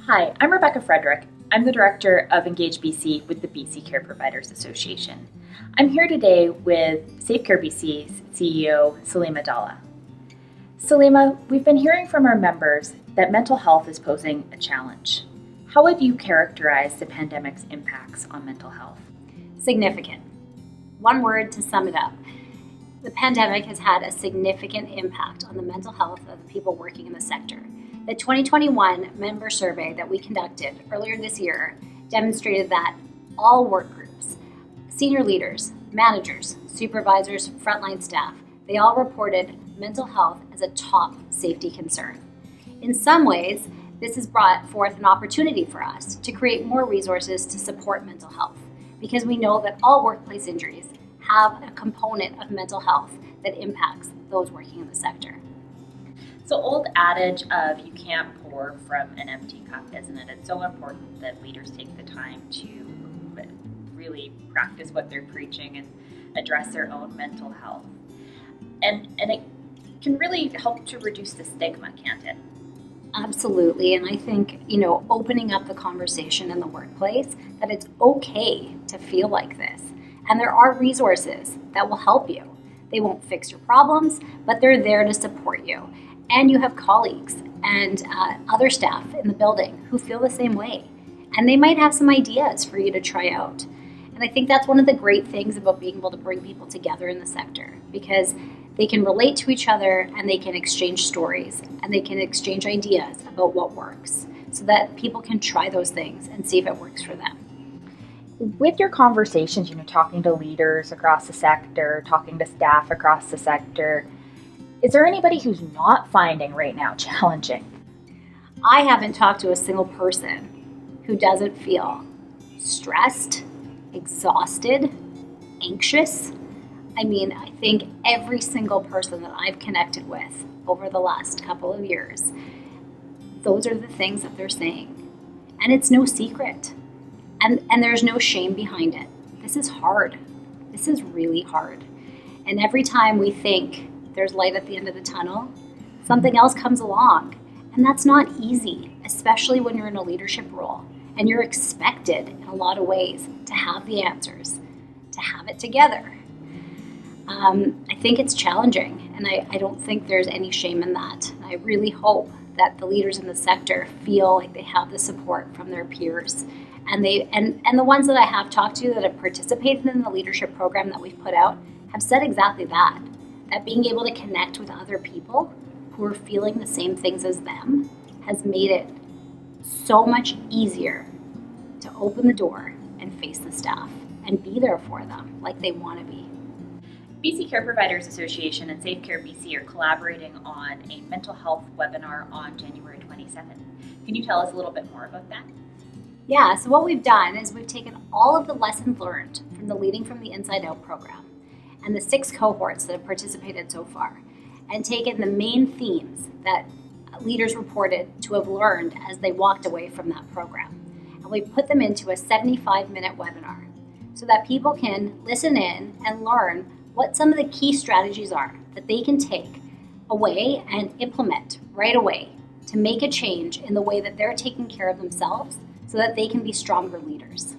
Hi, I'm Rebecca Frederick. I'm the Director of Engage BC with the BC Care Providers Association. I'm here today with SafeCare BC's CEO, Salima Dalla. Salima, we've been hearing from our members that mental health is posing a challenge. How would you characterize the pandemic's impacts on mental health? Significant. One word to sum it up. The pandemic has had a significant impact on the mental health of the people working in the sector. The 2021 member survey that we conducted earlier this year demonstrated that all work groups, senior leaders, managers, supervisors, frontline staff, they all reported mental health as a top safety concern. In some ways, this has brought forth an opportunity for us to create more resources to support mental health, because we know that all workplace injuries have a component of mental health that impacts those working in the sector. It's the old adage of you can't pour from an empty cup, isn't it? It's so important that leaders take the time to really practice what they're preaching and address their own mental health. And it can really help to reduce the stigma, can't it? Absolutely. And I think, opening up the conversation in the workplace, that it's okay to feel like this. And there are resources that will help you. They won't fix your problems, but they're there to support you. And you have colleagues and other staff in the building who feel the same way. And they might have some ideas for you to try out. And I think that's one of the great things about being able to bring people together in the sector, because they can relate to each other and they can exchange stories and they can exchange ideas about what works, so that people can try those things and see if it works for them. With your conversations, talking to leaders across the sector, talking to staff across the sector, is there anybody who's not finding right now challenging? I haven't talked to a single person who doesn't feel stressed, exhausted, anxious. I think every single person that I've connected with over the last couple of years, those are the things that they're saying. And it's no secret. And there's no shame behind it. This is hard. This is really hard. And every time we think there's light at the end of the tunnel, something else comes along. And that's not easy, especially when you're in a leadership role and you're expected in a lot of ways to have the answers, to have it together. I think it's challenging, and I don't think there's any shame in that. I really hope that the leaders in the sector feel like they have the support from their peers. And the ones that I have talked to that have participated in the leadership program that we've put out have said exactly that being able to connect with other people who are feeling the same things as them has made it so much easier to open the door and face the staff and be there for them like they want to be. BC Care Providers Association and SafeCare BC are collaborating on a mental health webinar on January 27th. Can you tell us a little bit more about that? Yeah, so what we've done is we've taken all of the lessons learned from the Leading from the Inside Out program and the 6 cohorts that have participated so far, and taken the main themes that leaders reported to have learned as they walked away from that program. And we put them into a 75-minute webinar so that people can listen in and learn what some of the key strategies are that they can take away and implement right away to make a change in the way that they're taking care of themselves so that they can be stronger leaders.